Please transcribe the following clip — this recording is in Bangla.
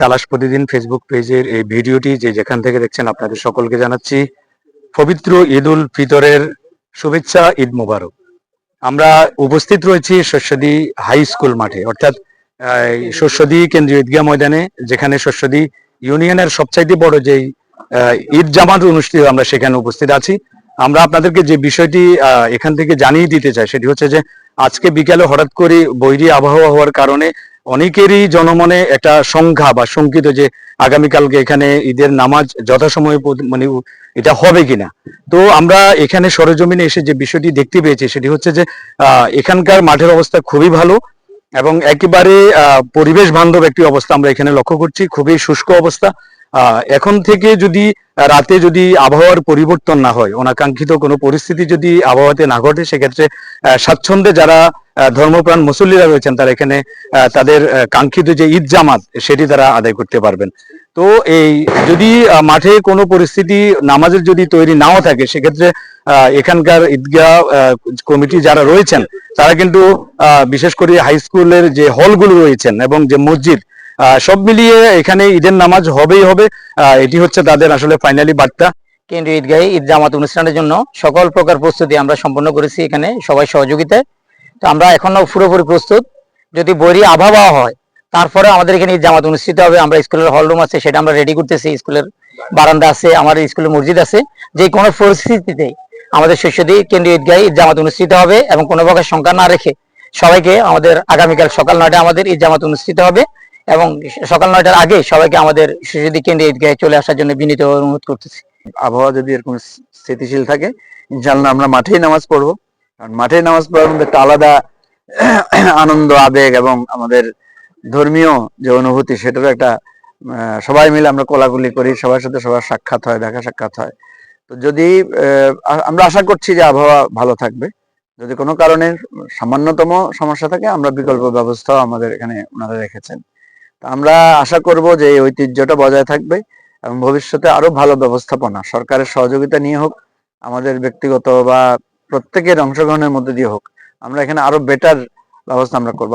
তালাশ প্রতিদিন ফেসবুক পেজের এই ভিডিওটি যে যেখান থেকে দেখছেন আপনাদের সকলকে জানাচ্ছি পবিত্র ঈদ উল ফিতরের শুভেচ্ছা, ঈদ মোবারক। আমরা উপস্থিত রয়েছি শস্যদী হাই স্কুল মাঠে, অর্থাৎ শস্যদী কেন্দ্রীয় ঈদগাহ ময়দানে, যেখানে শস্যদী ইউনিয়নের সবচাইতে বড় যেই ঈদ জামাত অনুষ্ঠিত, আমরা সেখানে উপস্থিত আছি। আমরা আপনাদেরকে যে বিষয়টি এখান থেকে জানিয়ে দিতে চাই সেটি হচ্ছে যে আজকে বিকালে হঠাৎ করে বৈরী আবহাওয়া হওয়ার কারণে অনেকেরই জনমনে একটা সংখ্যা বা শঙ্কিত যে আগামীকালকে এখানে ঈদের নামাজ যথাসময়ে মানে এটা হবে কিনা। তো আমরা এখানে সরেজমিনে এসে যে বিষয়টি দেখতে পেয়েছি সেটি হচ্ছে যে এখানকার মাঠের অবস্থা খুবই ভালো এবং একেবারে পরিবেশ বান্ধব একটি অবস্থা আমরা এখানে লক্ষ্য করছি, খুবই শুষ্ক অবস্থা। এখন থেকে যদি রাতে যদি আবহাওয়ার পরিবর্তন না হয়, অনাকাঙ্ক্ষিত কোনো পরিস্থিতি যদি আবহাওয়াতে না ঘটে, সেক্ষেত্রে স্বাচ্ছন্দ্যে যারা ধর্মপ্রাণ মুসল্লিরা রয়েছেন তারা এখানে তাদের কাঙ্ক্ষিত যে ঈদ জামাত সেটি তারা আদায় করতে পারবেন। তো এই যদি মাঠে কোনো পরিস্থিতি নামাজের যদি তৈরি নাও থাকে, সেক্ষেত্রে এখানকার ঈদগাহ কমিটি যারা রয়েছেন তারা কিন্তু বিশেষ করে হাই স্কুলের যে হলগুলো রয়েছেন এবং যে মসজিদ, সব মিলিয়ে এখানে ঈদের নামাজ হবেই হবে। এটি হচ্ছে তাদের আসলে ফাইনালি বার্তা। কেন্দ্রীয় ঈদগাহে ঈদ জামাত অনুষ্ঠানের জন্য সকল প্রকার প্রস্তুতি আমরা সম্পন্ন করেছি এখানে সবাই সহযোগিতায়। তো আমরা এখনো পুরোপুরি প্রস্তুত। যদি বৈরী আবহাওয়া হয় তারপরে আমাদের এখানে ঈদ জামাত অনুষ্ঠিত হবে। আমরা স্কুলের হল রুম আছে সেটা আমরা রেডি করতেছি, স্কুলের বারান্দা আছে, আমাদের স্কুলের মসজিদ আছে। যে কোনো পরিস্থিতিতে আমাদের শস্যদী কেন্দ্রীয় ঈদগাহে ঈদ জামাত অনুষ্ঠিত হবে এবং কোনো প্রকার শঙ্কা না রেখে সবাইকে আমাদের আগামীকাল সকাল 9টায় আমাদের ঈদ জামাত অনুষ্ঠিত হবে এবং সকাল 9টার আগে সবাইকে আমাদের শস্যদী কেন্দ্রীয় ঈদগাহে চলে আসার জন্য বিনীত অনুরোধ করতেছি। আবহাওয়া যদি এরকম স্থিতিশীল থাকে, ইনশাআল্লাহ আমরা মাঠেই নামাজ পড়বো। কারণ মাঠে নামাজ পড়ার মধ্যে একটা আলাদা আনন্দ, আবেগ এবং আমাদের ধর্মীয় যে অনুভূতি, সেটারও একটা সবাই মিলে আমরা কোলাকুলি করি, সবার সাথে সবার সাক্ষাৎ হয়, দেখা সাক্ষাৎ হয়। তো যদি আমরা আশা করছি যে আবহাওয়া ভালো থাকবে। যদি কোনো কারণে সামান্যতম সমস্যা থাকে, আমরা বিকল্প ব্যবস্থাও আমাদের এখানে ওনারা রেখেছেন। তো আমরা আশা করব যে এই ঐতিহ্যটা বজায় থাকবে এবং ভবিষ্যতে আরো ভালো ব্যবস্থাপনা সরকারের সহযোগিতা নিয়ে হোক, আমাদের ব্যক্তিগত বা প্রত্যেকের অংশগ্রহণের মধ্যে দিয়ে হোক, আমরা এখানে আরো বেটার ব্যবস্থা আমরা করব।